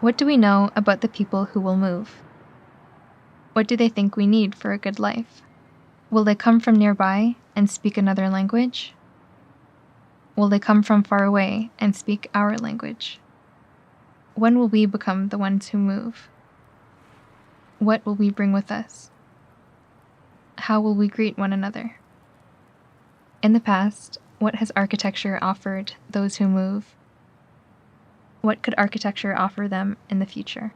What do we know about the people who will move? What do they think we need for a good life? Will they come from nearby and speak another language? Will they come from far away and speak our language? When will we become the ones who move? What will we bring with us? How will we greet one another? In the past, what has architecture offered those who move? What could architecture offer them in the future?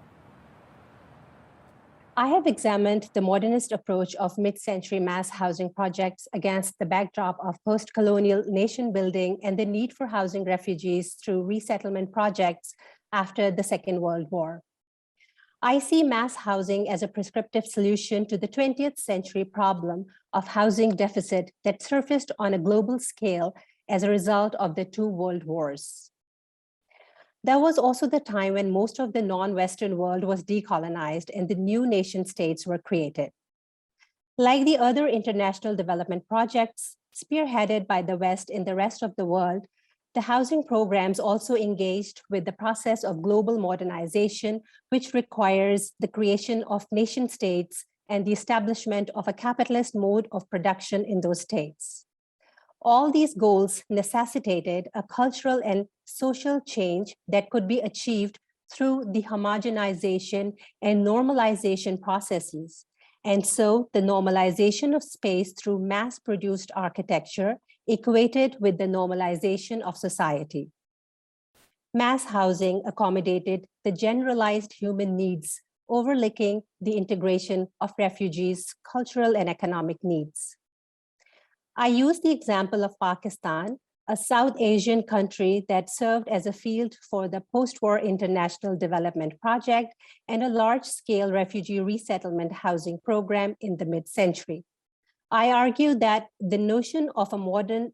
I have examined the modernist approach of mid-century mass housing projects against the backdrop of post-colonial nation building and the need for housing refugees through resettlement projects after the Second World War. I see mass housing as a prescriptive solution to the 20th century problem of housing deficit that surfaced on a global scale as a result of the two world wars. That was also the time when most of the non-Western world was decolonized and the new nation states were created. Like the other international development projects spearheaded by the West in the rest of the world, the housing programs also engaged with the process of global modernization, which requires the creation of nation states and the establishment of a capitalist mode of production in those states. All these goals necessitated a cultural and social change that could be achieved through the homogenization and normalization processes. And so the normalization of space through mass-produced architecture equated with the normalization of society. Mass housing accommodated the generalized human needs, overlooking the integration of refugees' cultural and economic needs. I use the example of Pakistan, a South Asian country that served as a field for the post-war international development project and a large-scale refugee resettlement housing program in the mid-century. I argue that the notion of a modern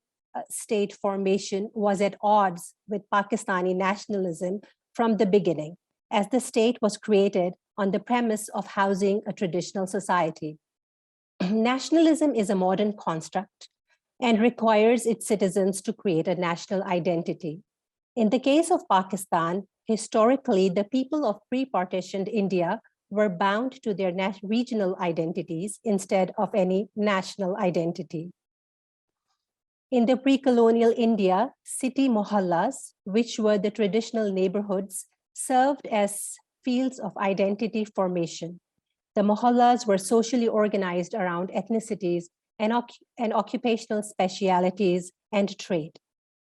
state formation was at odds with Pakistani nationalism from the beginning, as the state was created on the premise of housing a traditional society. Nationalism is a modern construct and requires its citizens to create a national identity. In the case of Pakistan, historically, the people of pre-partitioned India were bound to their regional identities instead of any national identity. In the pre-colonial India, city mohallas, which were the traditional neighborhoods, served as fields of identity formation. The mohallas were socially organized around ethnicities and occupational specialities and trade.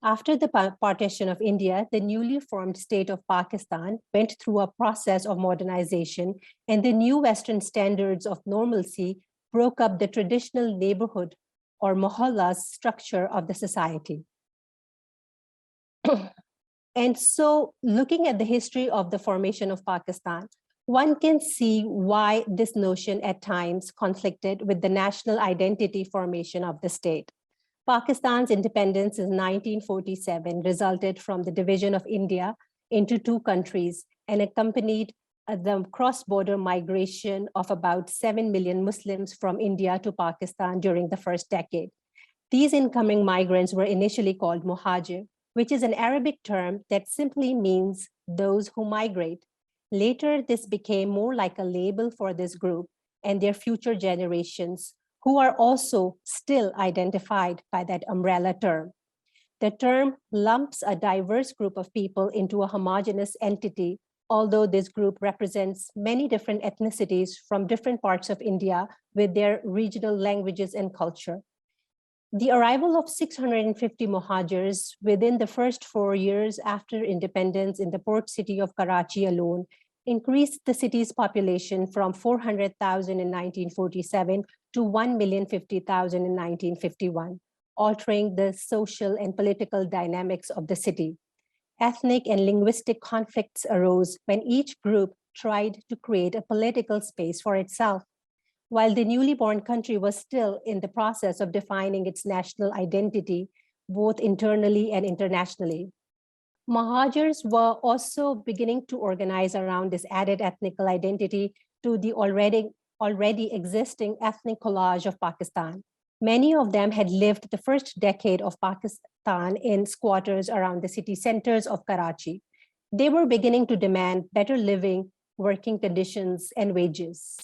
After the partition of India, the newly formed state of Pakistan went through a process of modernization, and the new Western standards of normalcy broke up the traditional neighborhood or mohalla structure of the society. And so, looking at the history of the formation of Pakistan, one can see why this notion at times conflicted with the national identity formation of the state. Pakistan's independence in 1947 resulted from the division of India into two countries and accompanied the cross-border migration of about 7 million Muslims from India to Pakistan during the first decade. These incoming migrants were initially called muhajir, which is an Arabic term that simply means those who migrate. Later, this became more like a label for this group and their future generations, who are also still identified by that umbrella term. The term lumps a diverse group of people into a homogeneous entity, although this group represents many different ethnicities from different parts of India with their regional languages and culture. The arrival of 650 Muhajirs within the first 4 years after independence in the port city of Karachi alone increased the city's population from 400,000 in 1947 to 1,050,000 in 1951, altering the social and political dynamics of the city. Ethnic and linguistic conflicts arose when each group tried to create a political space for itself. While the newly born country was still in the process of defining its national identity, both internally and internationally. Muhajirs were also beginning to organize around this added ethnical identity to the already existing ethnic collage of Pakistan. Many of them had lived the first decade of Pakistan in squatters around the city centers of Karachi. They were beginning to demand better living, working conditions, and wages.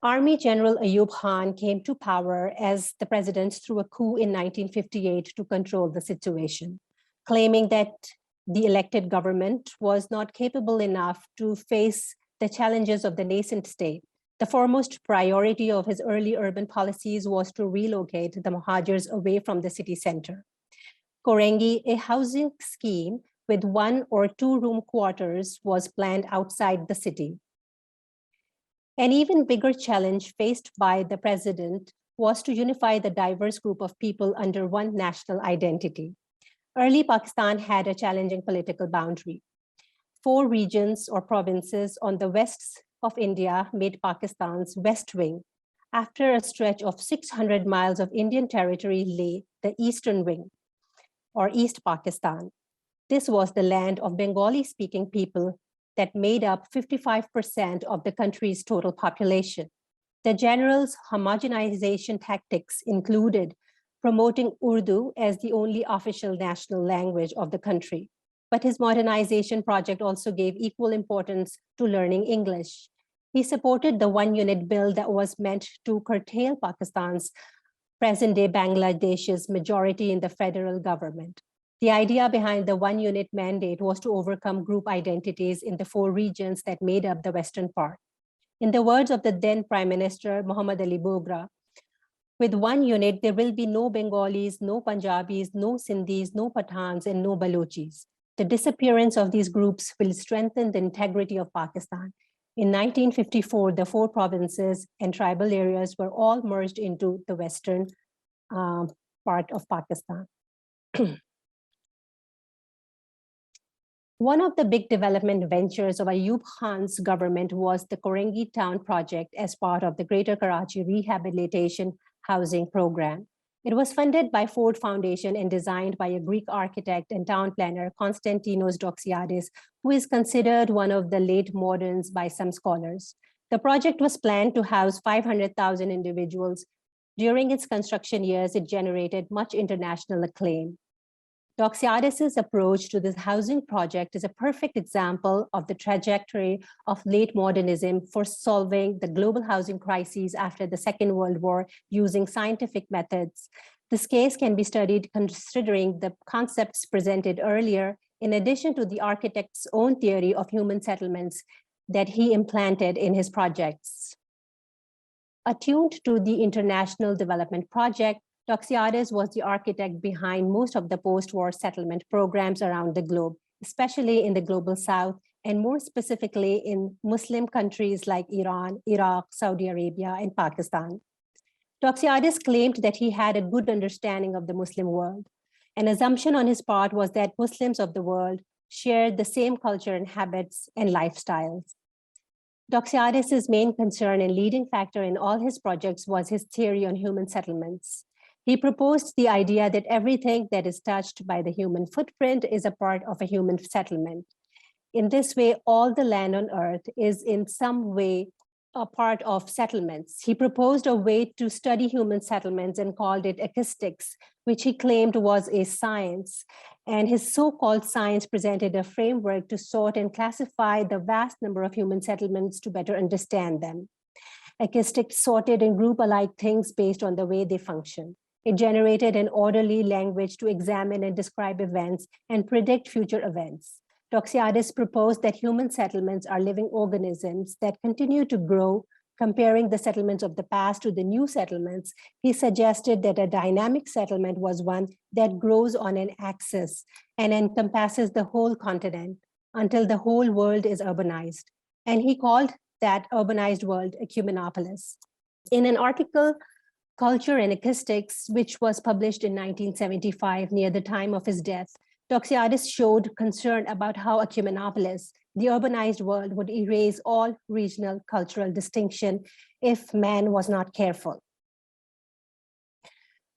Army General Ayub Khan came to power as the president through a coup in 1958 to control the situation, claiming that the elected government was not capable enough to face the challenges of the nascent state. The foremost priority of his early urban policies was to relocate the Muhajirs away from the city center. Korengi, a housing scheme with 1 or 2 room quarters, was planned outside the city. An even bigger challenge faced by the president was to unify the diverse group of people under one national identity. Early Pakistan had a challenging political boundary. 4 regions or provinces on the west of India made Pakistan's west wing. After a stretch of 600 miles of Indian territory lay the eastern wing, or East Pakistan. This was the land of Bengali-speaking people that made up 55% of the country's total population. The general's homogenization tactics included promoting Urdu as the only official national language of the country. But his modernization project also gave equal importance to learning English. He supported the one unit bill that was meant to curtail Pakistan's present-day Bangladesh's majority in the federal government. The idea behind the one unit mandate was to overcome group identities in the 4 regions that made up the western part. In the words of the then Prime Minister, Muhammad Ali Bogra, with one unit, there will be no Bengalis, no Punjabis, no Sindhis, no Pathans, and no Balochis. The disappearance of these groups will strengthen the integrity of Pakistan. In 1954, the 4 provinces and tribal areas were all merged into the western part of Pakistan. One of the big development ventures of Ayub Khan's government was the Korengi Town project as part of the Greater Karachi Rehabilitation Housing Program. It was funded by Ford Foundation and designed by a Greek architect and town planner, Konstantinos Doxiadis, who is considered one of the late moderns by some scholars. The project was planned to house 500,000 individuals. During its construction years, it generated much international acclaim. Doxiadis' approach to this housing project is a perfect example of the trajectory of late modernism for solving the global housing crises after the Second World War using scientific methods. This case can be studied considering the concepts presented earlier, in addition to the architect's own theory of human settlements that he implanted in his projects. Attuned to the International Development Project, Doxiadis was the architect behind most of the post-war settlement programs around the globe, especially in the global south, and more specifically in Muslim countries like Iran, Iraq, Saudi Arabia, and Pakistan. Doxiadis claimed that he had a good understanding of the Muslim world. An assumption on his part was that Muslims of the world shared the same culture and habits and lifestyles. Doxiadis' main concern and leading factor in all his projects was his theory on human settlements. He proposed the idea that everything that is touched by the human footprint is a part of a human settlement. In this way, all the land on earth is in some way a part of settlements. He proposed a way to study human settlements and called it acoustics, which he claimed was a science. And his so-called science presented a framework to sort and classify the vast number of human settlements to better understand them. Acoustics sorted and group alike things based on the way they function. It generated an orderly language to examine and describe events and predict future events. Doxiadis proposed that human settlements are living organisms that continue to grow. Comparing the settlements of the past to the new settlements, he suggested that a dynamic settlement was one that grows on an axis and encompasses the whole continent until the whole world is urbanized. And he called that urbanized world ecumenopolis. In an article, Culture and Acoustics, which was published in 1975 near the time of his death, Doxiadis showed concern about how ecumenopolis, the urbanized world, would erase all regional cultural distinction if man was not careful.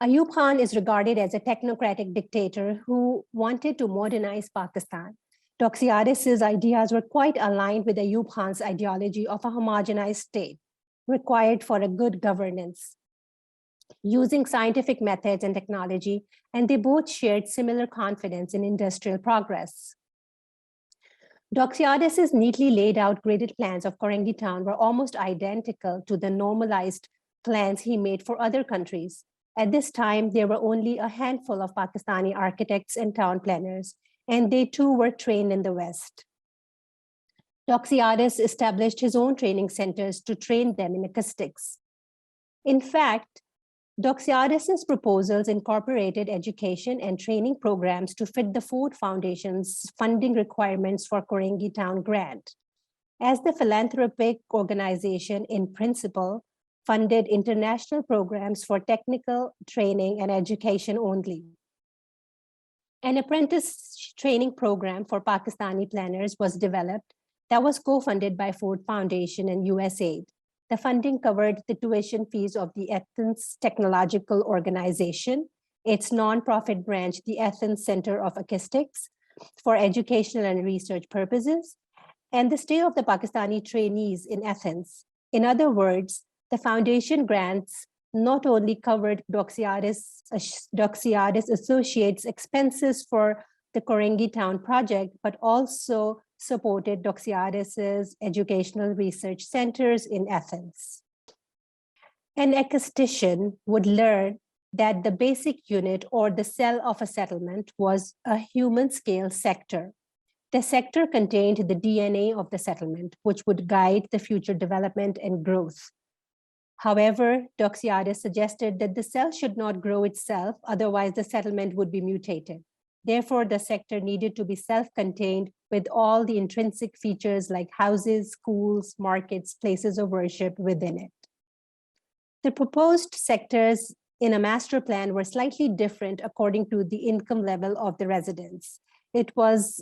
Ayub Khan is regarded as a technocratic dictator who wanted to modernize Pakistan. Doxiadis' ideas were quite aligned with Ayub Khan's ideology of a homogenized state required for a good governance. using scientific methods and technology, and they both shared similar confidence in industrial progress. Doxiadis's neatly laid out gridded plans of Korangi town were almost identical to the normalized plans he made for other countries. At this time, there were only a handful of Pakistani architects and town planners, and they too were trained in the West. Doxiadis established his own training centers to train them in acoustics. In fact, Doxiadis's proposals incorporated education and training programs to fit the Ford Foundation's funding requirements for Korangi Town grant. As the philanthropic organization in principle funded international programs for technical training and education only. An apprentice training program for Pakistani planners was developed that was co-funded by Ford Foundation and USAID. The funding covered the tuition fees of the Athens Technological Organization, its nonprofit branch, the Athens Center of Acoustics, for educational and research purposes, and the stay of the Pakistani trainees in Athens. In other words, the foundation grants not only covered Doxiadis Associates' expenses for the Korangi Town project, but also supported Doxiadis's educational research centers in Athens. An acoustician would learn that the basic unit or the cell of a settlement was a human scale sector. The sector contained the DNA of the settlement, which would guide the future development and growth. However, Doxiadis suggested that the cell should not grow itself, otherwise the settlement would be mutated. Therefore, the sector needed to be self-contained with all the intrinsic features like houses, schools, markets, places of worship within it. The proposed sectors in a master plan were slightly different according to the income level of the residents. It was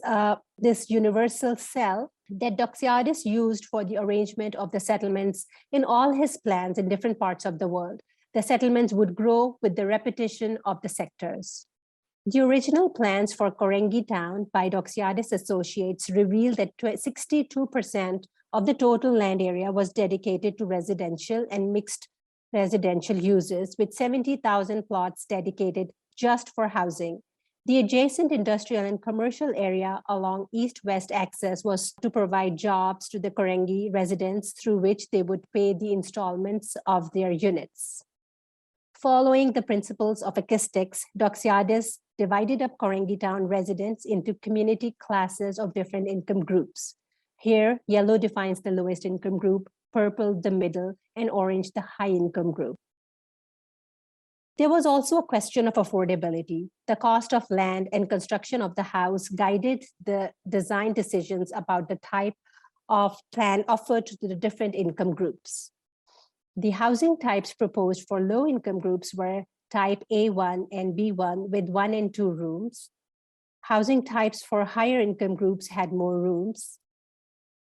this universal cell that Doxiadis used for the arrangement of the settlements in all his plans in different parts of the world. The settlements would grow with the repetition of the sectors. The original plans for Korangi Town by Doxiadis Associates revealed that 62% of the total land area was dedicated to residential and mixed residential uses, with 70,000 plots dedicated just for housing. The adjacent industrial and commercial area along east-west axis was to provide jobs to the Korangi residents through which they would pay the installments of their units. Following the principles of acoustics, Doxiadis divided up Korangi Town residents into community classes of different income groups. Here, yellow defines the lowest income group, purple the middle, and orange the high income group. There was also a question of affordability. The cost of land and construction of the house guided the design decisions about the type of plan offered to the different income groups. The housing types proposed for low-income groups were type A1 and B1 with 1 and 2 rooms. Housing types for higher income groups had more rooms.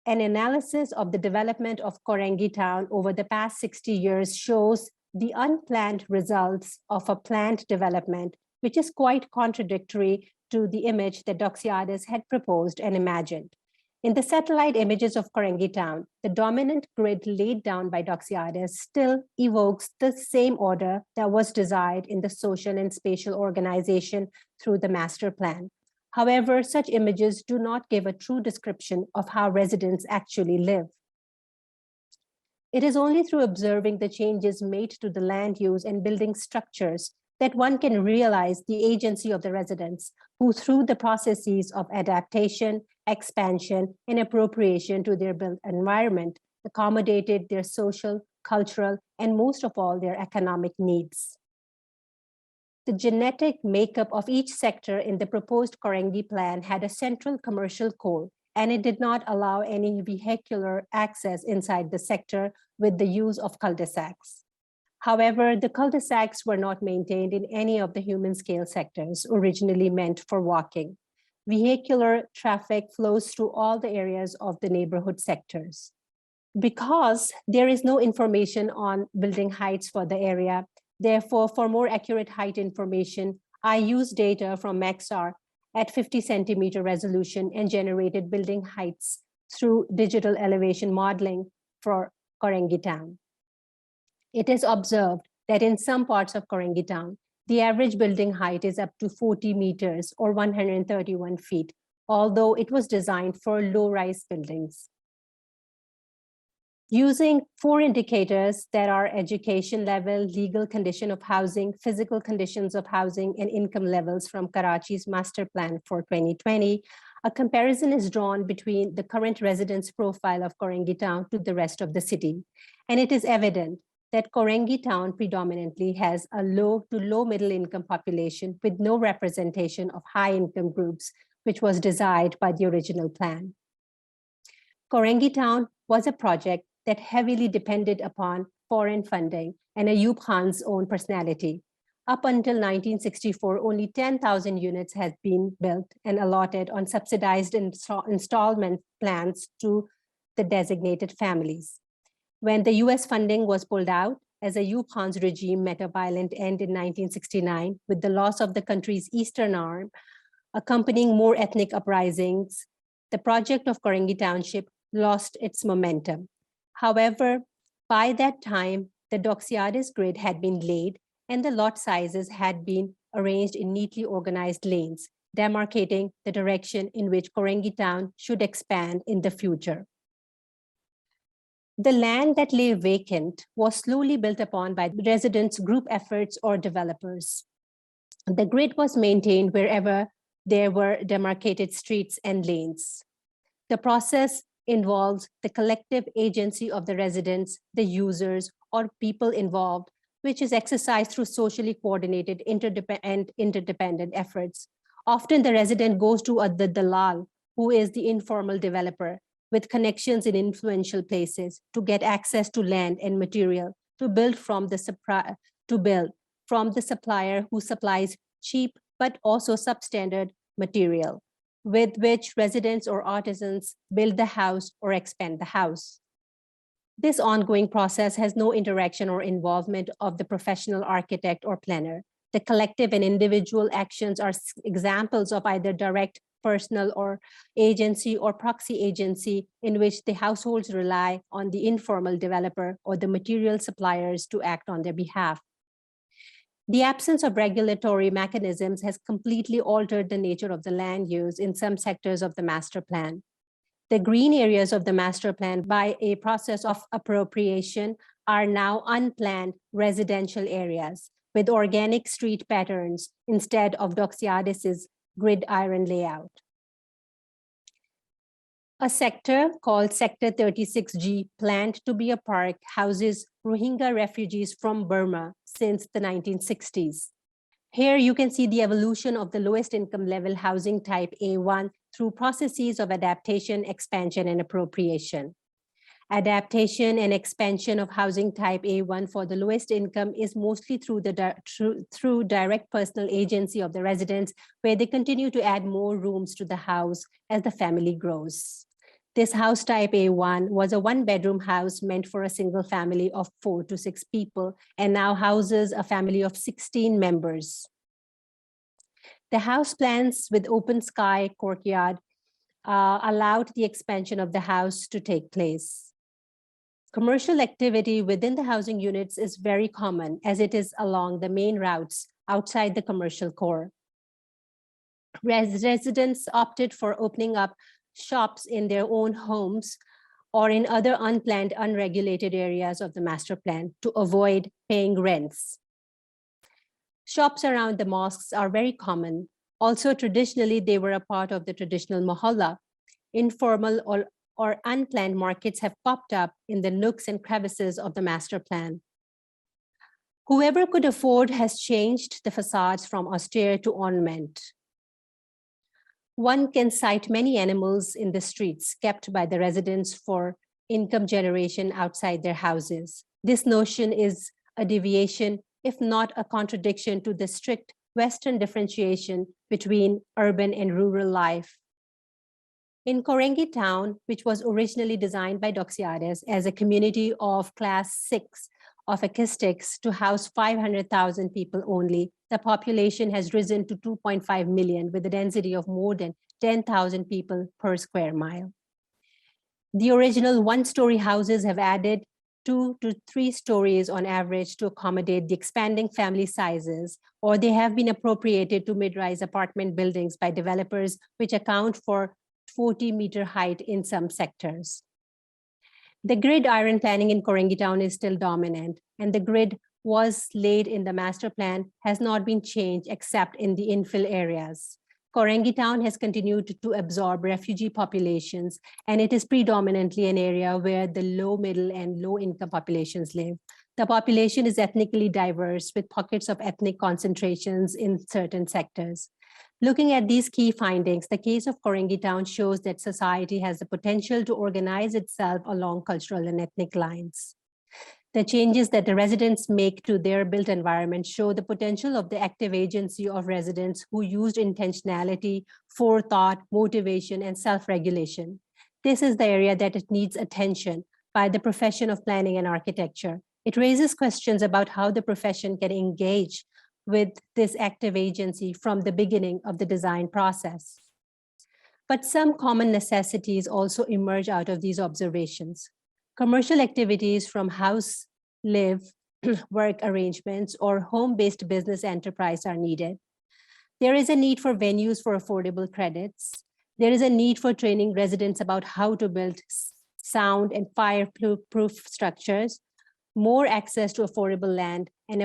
An analysis of the development of Korangi Town over the past 60 years shows the unplanned results of a planned development, which is quite contradictory to the image that Doxiadis had proposed and imagined. In the satellite images of Korangi Town, the dominant grid laid down by Doxiadis still evokes the same order that was desired in the social and spatial organization through the master plan. However, such images do not give a true description of how residents actually live. It is only through observing the changes made to the land use and building structures that one can realize the agency of the residents who, through the processes of adaptation, expansion, and appropriation to their built environment, accommodated their social, cultural, and most of all, their economic needs. The genetic makeup of each sector in the proposed Korangi plan had a central commercial core, and it did not allow any vehicular access inside the sector with the use of cul-de-sacs. However, the cul-de-sacs were not maintained in any of the human scale sectors originally meant for walking. Vehicular traffic flows through all the areas of the neighborhood sectors. Because there is no information on building heights for the area, therefore, for more accurate height information, I use data from Maxar at 50 centimeter resolution and generated building heights through digital elevation modeling for Korangi Town. It is observed that in some parts of Korangi town, the average building height is up to 40 meters or 131 feet, although it was designed for low-rise buildings. Using 4 indicators that are education level, legal condition of housing, physical conditions of housing, and income levels from Karachi's master plan for 2020, a comparison is drawn between the current residence profile of Korangi town to the rest of the city. And it is evident that Korangi town predominantly has a low to low middle income population with no representation of high income groups, which was desired by the original plan. Korangi town was a project that heavily depended upon foreign funding and Ayub Khan's own personality. Up until 1964, only 10,000 units had been built and allotted on subsidized installment plans to the designated families. When the US funding was pulled out, as Ayub Khan's regime met a violent end in 1969 with the loss of the country's eastern arm, accompanying more ethnic uprisings, the project of Korangi Township lost its momentum. However, by that time, the Doxiadis grid had been laid and the lot sizes had been arranged in neatly organized lanes, demarcating the direction in which Korangi town should expand in the future. The land that lay vacant was slowly built upon by residents, group efforts, or developers. The grid was maintained wherever there were demarcated streets and lanes. The process involves the collective agency of the residents, the users, or people involved, which is exercised through socially coordinated interdependent efforts. Often the resident goes to the dalal, who is the informal developer with connections in influential places to get access to land and material to build from the supplier who supplies cheap but also substandard material, with which residents or artisans build the house or expand the house. This ongoing process has no interaction or involvement of the professional architect or planner. The collective and individual actions are examples of either direct personal or agency or proxy agency in which the households rely on the informal developer or the material suppliers to act on their behalf. The absence of regulatory mechanisms has completely altered the nature of the land use in some sectors of the master plan. The green areas of the master plan, by a process of appropriation, are now unplanned residential areas with organic street patterns instead of Doxiadis's gridiron layout. A sector called Sector 36G, planned to be a park, houses Rohingya refugees from Burma since the 1960s. Here you can see the evolution of the lowest income level housing type A1 through processes of adaptation, expansion, and appropriation. Adaptation and expansion of housing type A1 for the lowest income is mostly through direct personal agency of the residents, where they continue to add more rooms to the house as the family grows. This house type A1 was a 1-bedroom house meant for a single family of 4 to 6 people and now houses a family of 16 members. The house plans with open sky courtyard allowed the expansion of the house to take place. Commercial activity within the housing units is very common as it is along the main routes outside the commercial core. Residents opted for opening up shops in their own homes or in other unplanned, unregulated areas of the master plan to avoid paying rents. Shops around the mosques are very common. Also, traditionally, they were a part of the traditional mohalla. Informal or unplanned markets have popped up in the nooks and crevices of the master plan. Whoever could afford has changed the facades from austere to ornament. One can cite many animals in the streets kept by the residents for income generation outside their houses. This notion is a deviation, if not a contradiction, to the strict Western differentiation between urban and rural life. In Korangi town, which was originally designed by Doxiadis as a community of class 6 of acoustics to house 500,000 people only, the population has risen to 2.5 million with a density of more than 10,000 people per square mile. The original one-story houses have added 2 to 3 stories on average to accommodate the expanding family sizes, or they have been appropriated to mid-rise apartment buildings by developers, which account for 40-meter height in some sectors. The grid iron planning in Korangi Town is still dominant, and the grid was laid in the master plan has not been changed except in the infill areas. Korangi Town has continued to absorb refugee populations, and it is predominantly an area where the low, middle, and low income populations live. The population is ethnically diverse with pockets of ethnic concentrations in certain sectors. Looking at these key findings, the case of Korangi Town shows that society has the potential to organize itself along cultural and ethnic lines. The changes that the residents make to their built environment show the potential of the active agency of residents who used intentionality, forethought, motivation, and self-regulation. This is the area that it needs attention by the profession of planning and architecture. It raises questions about how the profession can engage with this active agency from the beginning of the design process. But some common necessities also emerge out of these observations. Commercial activities from house, live, work arrangements, or home-based business enterprise are needed. There is a need for venues for affordable credits. There is a need for training residents about how to build sound and fireproof structures. More access to affordable land and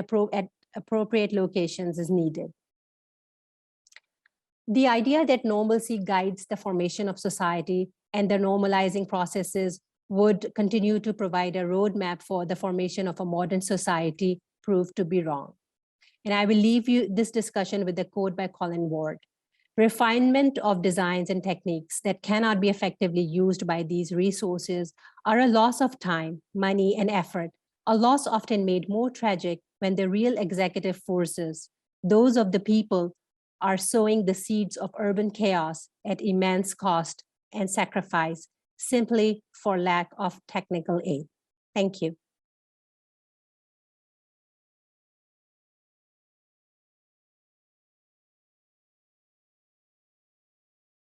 appropriate locations is needed. The idea that normalcy guides the formation of society and the normalizing processes would continue to provide a roadmap for the formation of a modern society proved to be wrong. And I will leave you this discussion with the quote by Colin Ward. Refinement of designs and techniques that cannot be effectively used by these resources are a loss of time, money, and effort, a loss often made more tragic when the real executive forces, those of the people, are sowing the seeds of urban chaos at immense cost and sacrifice simply for lack of technical aid. Thank you.